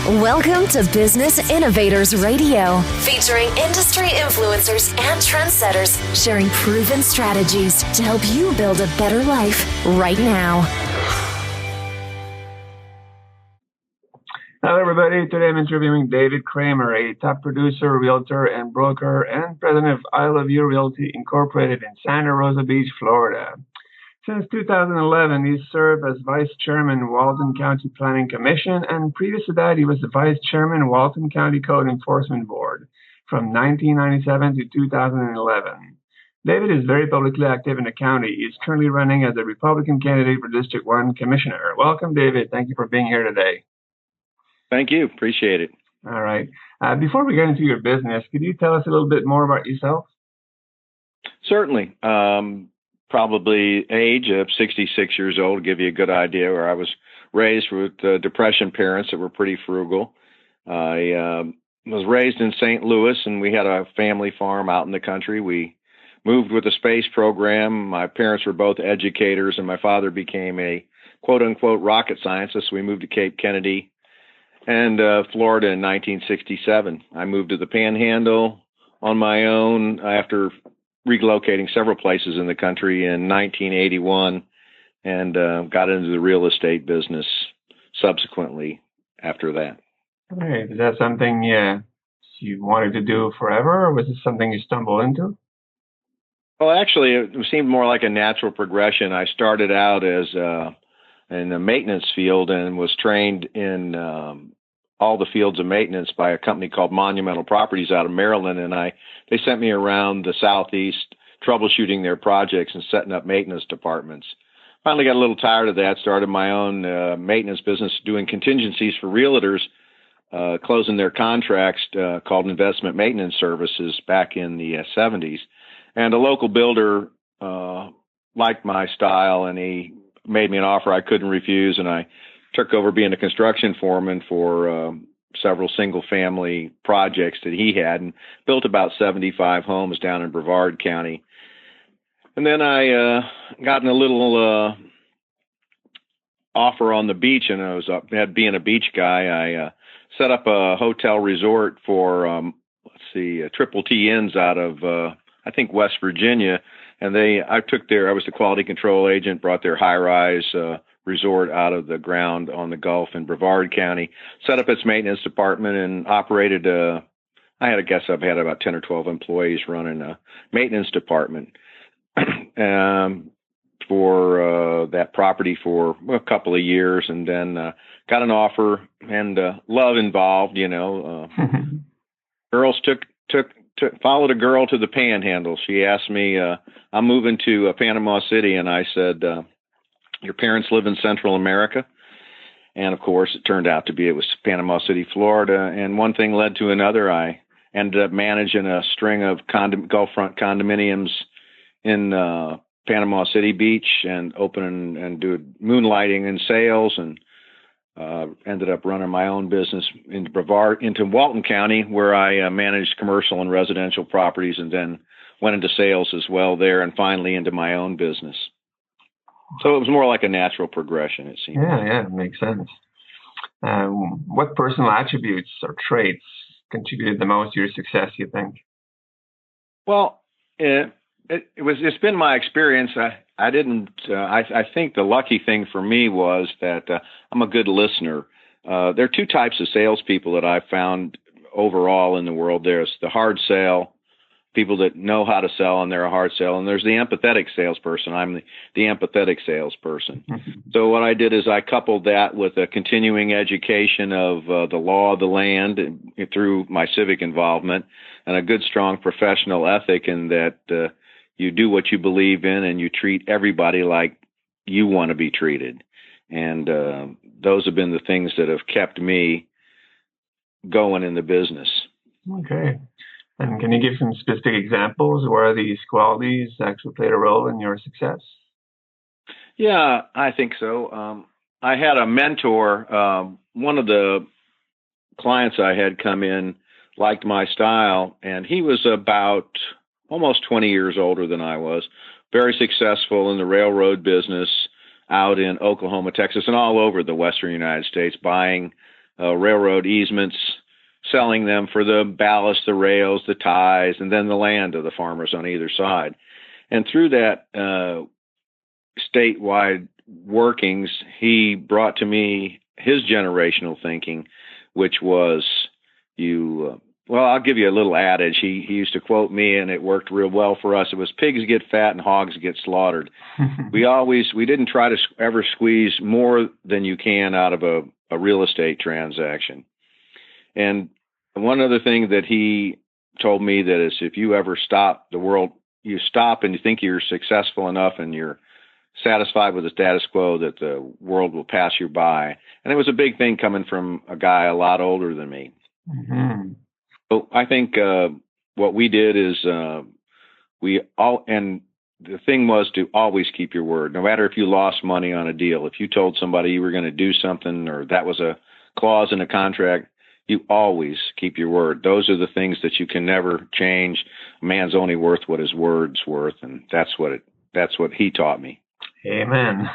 Welcome to Business Innovators Radio, featuring industry influencers and trendsetters sharing proven strategies to help you build a better life right now. Hello, everybody. Today I'm interviewing David Kramer, a top producer, realtor, and broker, and president of I Love You Realty Incorporated in Santa Rosa Beach, Florida. Since 2011, he served as vice chairman, Walton County Planning Commission, and previous to that, he was the vice chairman, Walton County Code Enforcement Board from 1997 to 2011. David is very publicly active in the county. He is currently running as a Republican candidate for District 1 Commissioner. Welcome, David. Thank you for being here today. Thank you. Appreciate it. All right. Before we get into your business, could you tell us a little bit more about yourself? Certainly. Probably age of 66 years old, to give you a good idea, where I was raised with Depression parents that were pretty frugal. I was raised in St. Louis, and we had a family farm out in the country. We moved with the space program. My parents were both educators, and my father became a quote-unquote rocket scientist. We moved to Cape Kennedy and Florida in 1967. I moved to the Panhandle on my own after relocating several places in the country in 1981 and got into the real estate business subsequently after that. All right. Is that something you wanted to do forever, or was it something you stumbled into? Well, actually, it seemed more like a natural progression. I started out as in the maintenance field and was trained in all the fields of maintenance by a company called Monumental Properties out of Maryland, and they sent me around the Southeast troubleshooting their projects and setting up maintenance departments. Finally got a little tired of that, started my own maintenance business doing contingencies for realtors, closing their contracts called investment maintenance services back in the 70s. And a local builder liked my style, and he made me an offer I couldn't refuse, and I took over being a construction foreman for several single-family projects that he had and built about 75 homes down in Brevard County. And then I got in a little offer on the beach, and I was being a beach guy. I set up a hotel resort for, Triple T Inns out of, I think, West Virginia. And I was the quality control agent, brought their high-rise resort out of the ground on the Gulf in Brevard County, set up its maintenance department, and operated I had about 10 or 12 employees running a maintenance department for that property for a couple of years, and then got an offer, and love involved, Girls followed a girl to the Panhandle. She asked me, I'm moving to Panama City, and I said, your parents live in Central America? And of course, it turned out it was Panama City, Florida. And one thing led to another. I ended up managing a string of Gulfront condominiums in Panama City Beach, and opening and doing moonlighting and sales, and ended up running my own business into Walton County, where I managed commercial and residential properties, and then went into sales as well there, and finally into my own business. So it was more like a natural progression, it seemed. Yeah, it makes sense. What personal attributes or traits contributed the most to your success, you think? Well, it's been my experience. I think the lucky thing for me was that I'm a good listener. There are two types of salespeople that I've found overall in the world. There's the hard sell, people that know how to sell, and they're a hard sell. And there's the empathetic salesperson. I'm the empathetic salesperson. So what I did is I coupled that with a continuing education of the law of the land through my civic involvement, and a good, strong professional ethic in that you do what you believe in, and you treat everybody like you want to be treated. And those have been the things that have kept me going in the business. Okay. And can you give some specific examples where these qualities actually played a role in your success? Yeah, I think so. I had a mentor. One of the clients I had come in liked my style, and he was about almost 20 years older than I was, very successful in the railroad business out in Oklahoma, Texas, and all over the western United States, buying railroad easements, selling them for the ballast, the rails, the ties, and then the land of the farmers on either side. And through that statewide workings, he brought to me his generational thinking, which was well, I'll give you a little adage. He used to quote me, and it worked real well for us. It was pigs get fat and hogs get slaughtered. We didn't try to ever squeeze more than you can out of a real estate transaction. And one other thing that he told me that is, if you ever stop the world, you stop and you think you're successful enough and you're satisfied with the status quo, that the world will pass you by. And it was a big thing coming from a guy a lot older than me. Mm-hmm. So I think what we did is and the thing was to always keep your word, no matter if you lost money on a deal. If you told somebody you were going to do something, or that was a clause in a contract, you always keep your word. Those are the things that you can never change. A man's only worth what his word's worth, and that's what he taught me. Amen.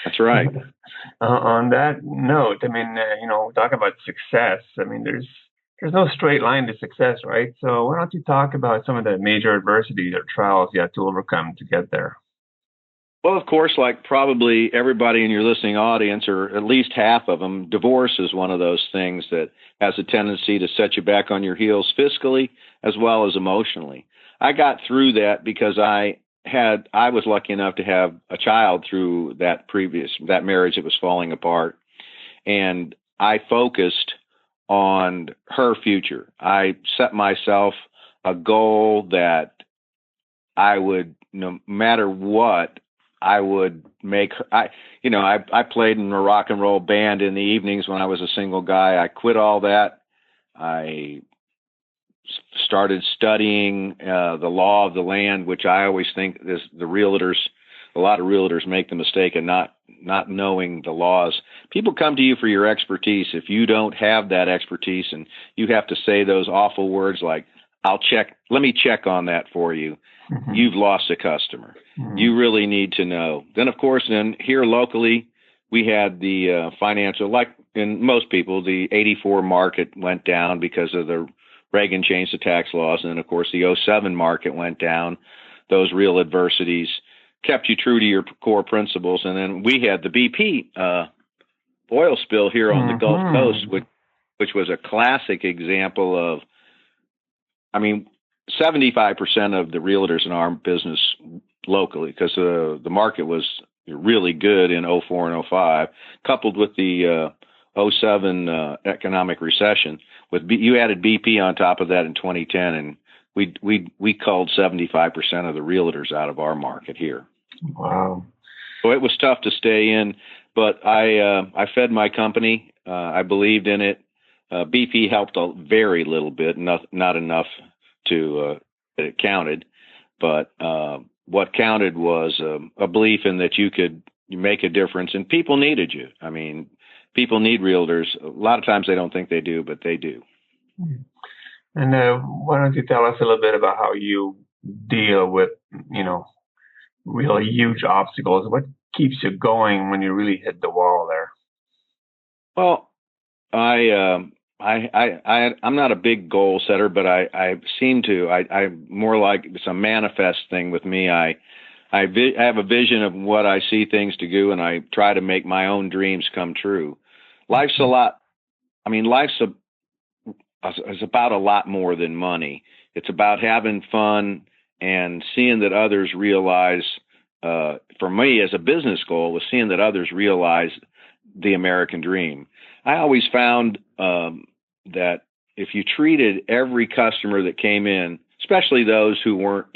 That's right. On that note, I mean, talk about success. I mean, there's no straight line to success, right? So why don't you talk about some of the major adversities or trials you had to overcome to get there? Well, of course, like probably everybody in your listening audience, or at least half of them, divorce is one of those things that has a tendency to set you back on your heels fiscally as well as emotionally. I got through that because I was lucky enough to have a child through that marriage that was falling apart. And I focused on her future. I set myself a goal that I would, no matter what, I would make her. I played in a rock and roll band in the evenings when I was a single guy. I quit all that. I started studying the law of the land, which I always think is a lot of realtors make the mistake of not knowing the laws. People come to you for your expertise. If you don't have that expertise and you have to say those awful words like, let me check on that for you. Mm-hmm. You've lost a customer. Mm-hmm. You really need to know. Then, of course, here locally, we had the financial, like in most people, the 84 market went down because of the Reagan changed the tax laws. And then, of course, the 07 market went down. Those real adversities kept you true to your core principles. And then we had the BP oil spill here on the Gulf Coast, which was a classic example of, 75% of the realtors in our business locally, because the market was really good in 04 and 05, coupled with the 07 economic recession. You added BP on top of that in 2010, and we culled 75% of the realtors out of our market here. Wow! So it was tough to stay in, but I fed my company. I believed in it. BP helped a very little bit, not enough to that it counted. But what counted was a belief in that you make a difference, and people needed you. People need realtors. A lot of times they don't think they do, but they do. And why don't you tell us a little bit about how you deal with, really huge obstacles? What keeps you going when you really hit the wall there? Well, I'm not a big goal setter, but I'm more like it's a manifest thing with me. I have a vision of what I see things to do, and I try to make my own dreams come true. Life's is about a lot more than money. It's about having fun and seeing that others realize, for me as a business goal, was seeing that others realize the American dream. I always found that if you treated every customer that came in, especially those who weren't,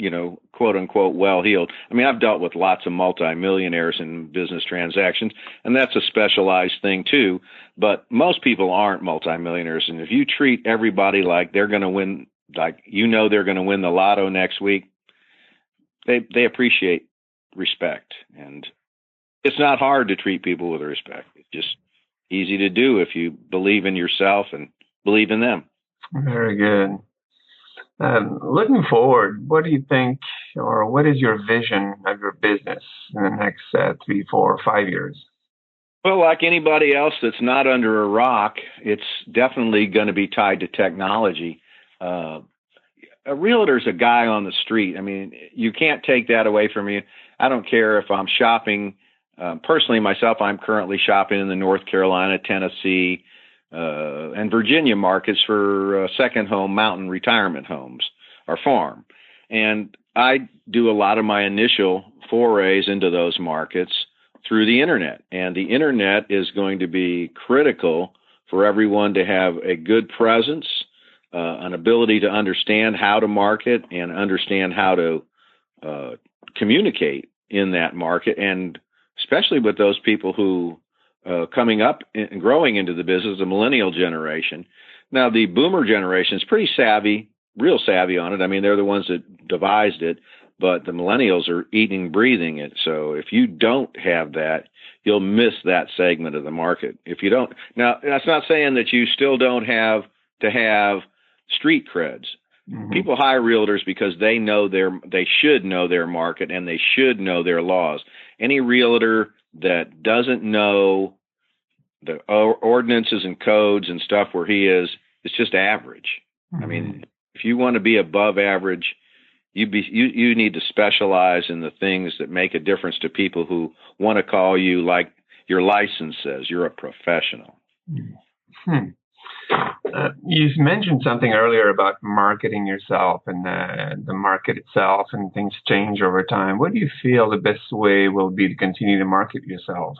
quote unquote, well-heeled. I've dealt with lots of multimillionaires in business transactions, and that's a specialized thing too. But most people aren't multimillionaires. And if you treat everybody like they're going to win, like, they're going to win the lotto next week, they appreciate respect. And it's not hard to treat people with respect. It's just easy to do if you believe in yourself and believe in them. Very good. Looking forward, what do you think, or what is your vision of your business in the next 3, 4, 5 years? Well, like anybody else that's not under a rock, it's definitely going to be tied to technology. A realtor's a guy on the street. I mean, you can't take that away from you. I don't care if I'm shopping. Personally, myself, I'm currently shopping in the North Carolina, Tennessee, and Virginia markets for second home mountain retirement homes or farm. And I do a lot of my initial forays into those markets through the internet. And the internet is going to be critical for everyone to have a good presence, an ability to understand how to market and understand how to communicate in that market, and especially with those people who coming up and growing into the business, the millennial generation. Now, the boomer generation is pretty savvy, real savvy on it. I mean, they're the ones that devised it, but the millennials are eating, breathing it. So if you don't have that, you'll miss that segment of the market. If you don't, now that's not saying that you still don't have to have street creds. Mm-hmm. People hire realtors because they should know their market and they should know their laws. Any realtor that doesn't know the ordinances and codes and stuff where he is, it's just average. Mm-hmm. I mean, if you want to be above average, you need to specialize in the things that make a difference to people who want to call you, like your license says, you're a professional. Hmm. You mentioned something earlier about marketing yourself and the market itself, and things change over time. What do you feel the best way will be to continue to market yourself?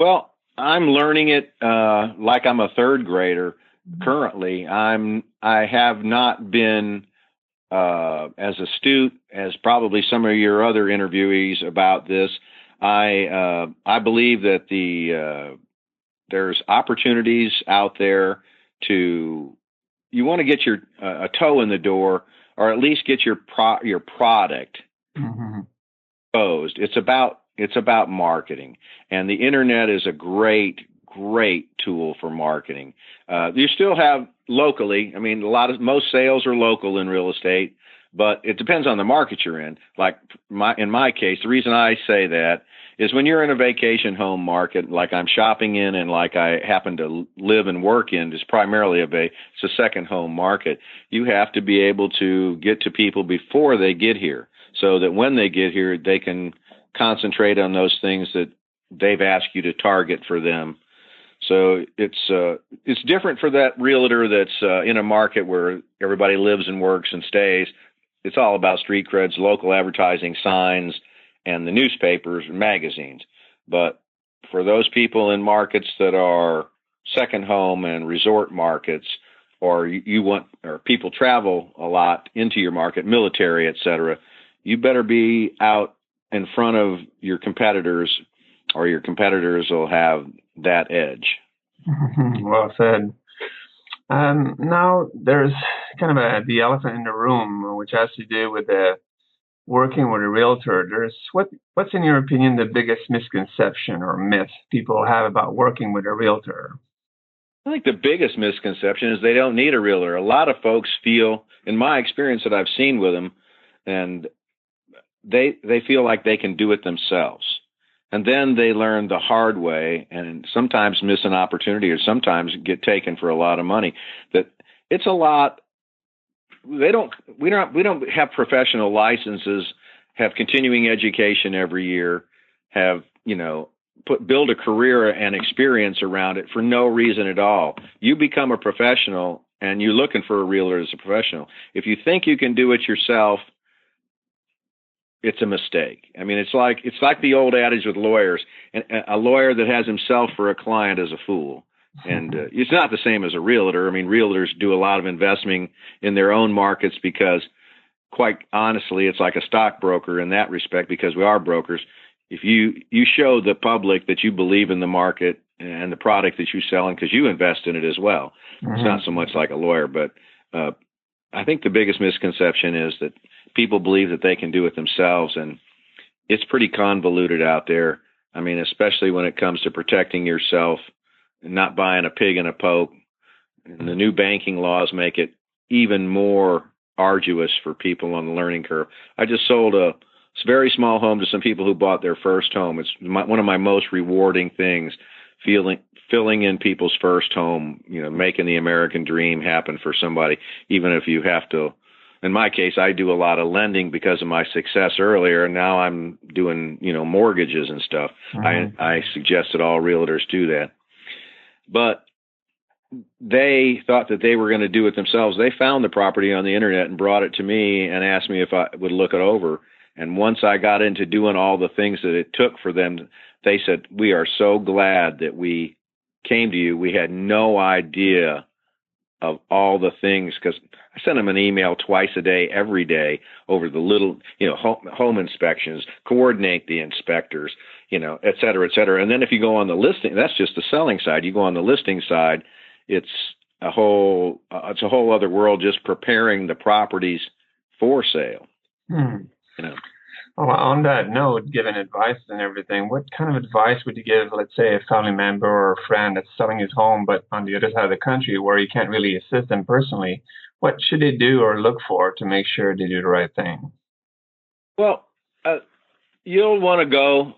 Well, I'm learning it like I'm a third grader currently. I have not been as astute as probably some of your other interviewees about this. I believe that there's opportunities out there you want to get your a toe in the door, or at least get your product exposed. It's about marketing, and the internet is a great tool for marketing. You still have locally. I mean, most sales are local in real estate, but it depends on the market you're in. Like in my case, the reason I say that is when you're in a vacation home market, like I'm shopping in and like I happen to live and work in, is primarily it's a second home market. You have to be able to get to people before they get here, so that when they get here, they can concentrate on those things that they've asked you to target for them. So it's different for that realtor that's in a market where everybody lives and works and stays. It's all about street creds, local advertising, signs, and the newspapers and magazines. But for those people in markets that are second home and resort markets, or or people travel a lot into your market, military, et cetera, you better be out in front of your competitors, or your competitors will have that edge. Well said. Now there's kind of the elephant in the room, which has to do with working with a realtor. What's in your opinion the biggest misconception or myth people have about working with a realtor? I think the biggest misconception is they don't need a realtor. A lot of folks feel, in my experience that I've seen with them, and they feel like they can do it themselves. And then they learn the hard way, and sometimes miss an opportunity, or sometimes get taken for a lot of money. That it's a lot. We don't have professional licenses, have continuing education every year, have build a career and experience around it for no reason at all. You become a professional, and you're looking for a realtor as a professional. If you think you can do it yourself, it's a mistake. I mean, it's like the old adage with lawyers: and a lawyer that has himself for a client is a fool. And it's not the same as a realtor. I mean, realtors do a lot of investing in their own markets because, quite honestly, it's like a stockbroker in that respect, because we are brokers. If you show the public that you believe in the market and the product that you're selling, because you invest in it as well. Mm-hmm. It's not so much like a lawyer, but I think the biggest misconception is that people believe that they can do it themselves, and it's pretty convoluted out there. I mean, especially when it comes to protecting yourself and not buying a pig in a poke. And the new banking laws make it even more arduous for people on the learning curve. I just sold a very small home to some people who bought their first home. It's one of my most rewarding things, filling in people's first home, making the American dream happen for somebody, even if you have to. In my case, I do a lot of lending because of my success earlier, and now I'm doing, mortgages and stuff. Mm-hmm. I suggest that all realtors do that. But they thought that they were going to do it themselves. They found the property on the internet and brought it to me and asked me if I would look it over. And once I got into doing all the things that it took for them, they said, "We are so glad that we came to you. We had no idea of all the things," because I sent them an email twice a day, every day, over the little, home inspections, coordinate the inspectors, et cetera, et cetera. And then if you go on the listing, that's just the selling side. You go on the listing side, it's a whole other world, just preparing the properties for sale. Well, on that note, giving advice and everything, what kind of advice would you give, let's say, a family member or a friend that's selling his home, but on the other side of the country where you can't really assist them personally? What should they do or look for to make sure they do the right thing? Well, you'll want to go,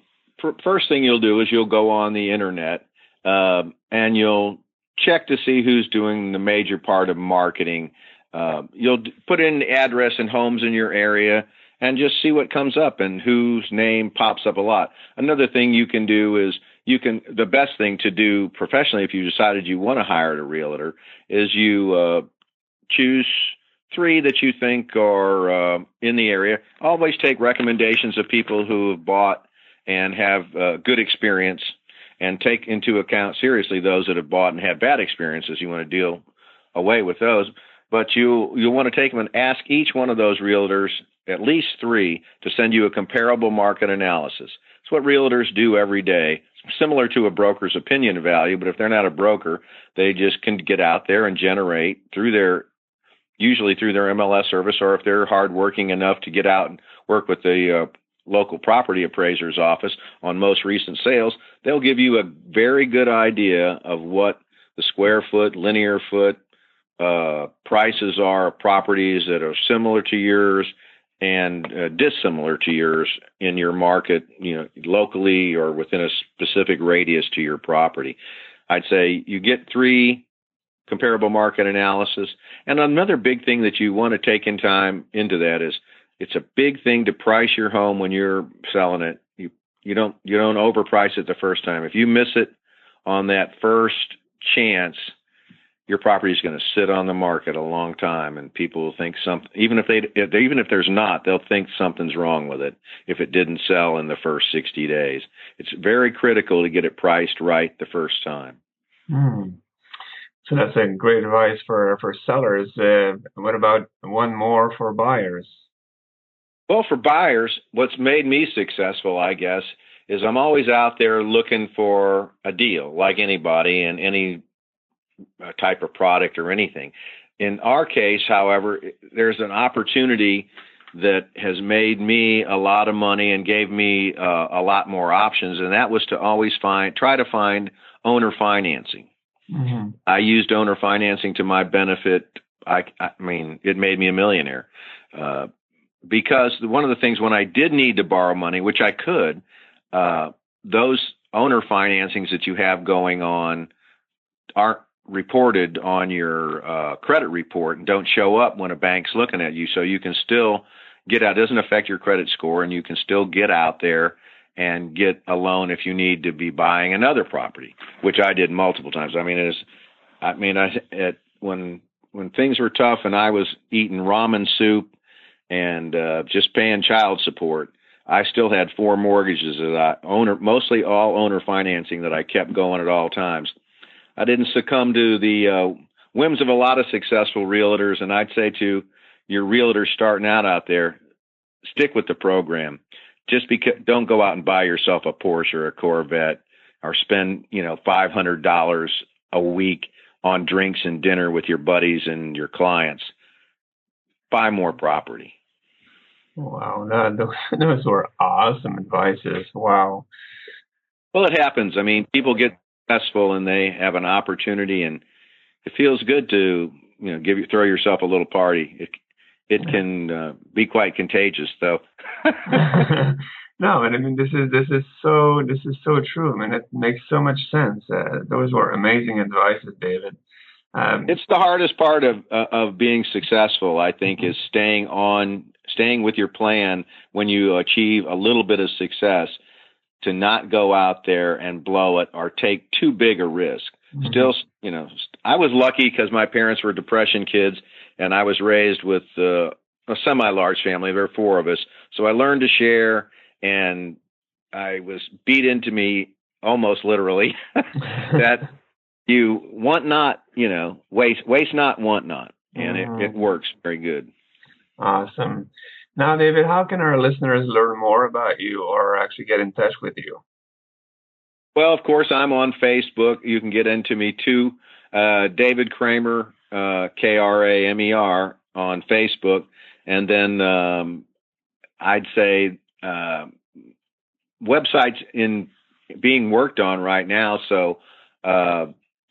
first thing you'll do is you'll go on the internet and you'll check to see who's doing the major part of marketing. You'll put in the address and homes in your area and just see what comes up and whose name pops up a lot. Another thing you can do is the best thing to do professionally if you decided you want to hire a realtor is you choose 3 that you think are in the area. Always take recommendations of people who have bought and have good experience, and take into account seriously those that have bought and had bad experiences. You want to deal away with those. But you'll want to take them and ask each one of those realtors, at least 3, to send you a comparable market analysis. It's what realtors do every day, similar to a broker's opinion value, but if they're not a broker, they just can get out there and generate usually through their MLS service, or if they're hardworking enough to get out and work with the local property appraiser's office on most recent sales, they'll give you a very good idea of what the square foot, linear foot prices are of properties that are similar to yours and dissimilar to yours in your market, locally or within a specific radius to your property. I'd say you get 3 comparable market analysis. And another big thing that you want to take in time into that is it's a big thing to price your home when you're selling it. You don't overprice it the first time. If you miss it on that first chance, your property is going to sit on the market a long time, and people will think something. Even if there's not, they'll think something's wrong with it if it didn't sell in the first 60 days. It's very critical to get it priced right the first time. So that's a great advice for sellers. What about one more for buyers? Well, for buyers, what's made me successful, I guess, is I'm always out there looking for a deal, like anybody in any type of product or anything. In our case, however, there's an opportunity that has made me a lot of money and gave me a lot more options, and that was to always try to find owner financing. Mm-hmm. I used owner financing to my benefit. I mean, it made me a millionaire. Because one of the things when I did need to borrow money, which I could, those owner financings that you have going on aren't reported on your credit report and don't show up when a bank's looking at you. So you can still get out. It doesn't affect your credit score, and you can still get out there and get a loan if you need to be buying another property, which I did multiple times. When things were tough and I was eating ramen soup and just paying child support, I still had 4 mortgages that mostly all owner financing that I kept going at all times. I didn't succumb to the whims of a lot of successful realtors, and I'd say to your realtors starting out there, stick with the program. Just don't go out and buy yourself a Porsche or a Corvette or spend $500 a week on drinks and dinner with your buddies and your clients. Buy more property. Wow, those were awesome advices. Wow. Well, it happens. I mean, people get successful and they have an opportunity, and it feels good to throw yourself a little party. it can be quite contagious, though. No, and I mean this is so true. I mean, it makes so much sense. Those were amazing advices, David. It's the hardest part of being successful, I think, is staying with your plan when you achieve a little bit of success, to not go out there and blow it or take too big a risk. Mm-hmm. Still, I was lucky because my parents were Depression kids, and I was raised with a semi-large family. There were 4 of us. So I learned to share, and I was beat into me almost literally that you want not, waste not, want not. And it works very good. Awesome. Now, David, how can our listeners learn more about you or actually get in touch with you? Well, of course, I'm on Facebook. You can get into me too. David Kramer, Kramer, on Facebook. And then I'd say websites in being worked on right now. So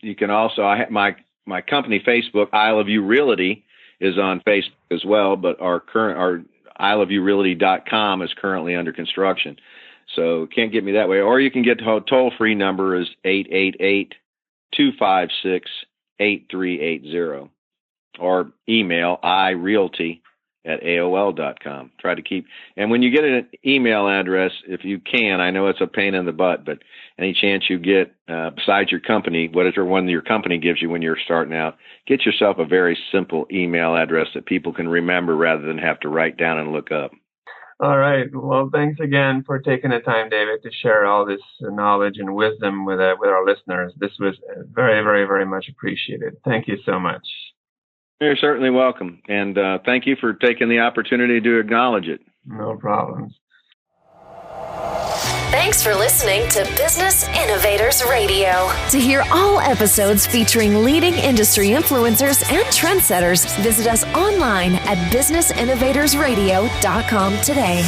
you can also, I have my company Facebook, I Love You Realty, is on Facebook as well, but our iloveyourealty.com is currently under construction. So can't get me that way. Or you can get the toll-free number is 888-256-8380. Or email irealty@aol.com. Try to keep, and when you get an email address, if you can, I know it's a pain in the butt, but any chance you get, besides your company, whatever one your company gives you when you're starting out, get yourself a very simple email address that people can remember rather than have to write down and look up. All right. Well, thanks again for taking the time, David, to share all this knowledge and wisdom with our listeners. This was very, very, very much appreciated. Thank you so much. You're certainly welcome. And thank you for taking the opportunity to acknowledge it. No problems. Thanks for listening to Business Innovators Radio. To hear all episodes featuring leading industry influencers and trendsetters, visit us online at businessinnovatorsradio.com today.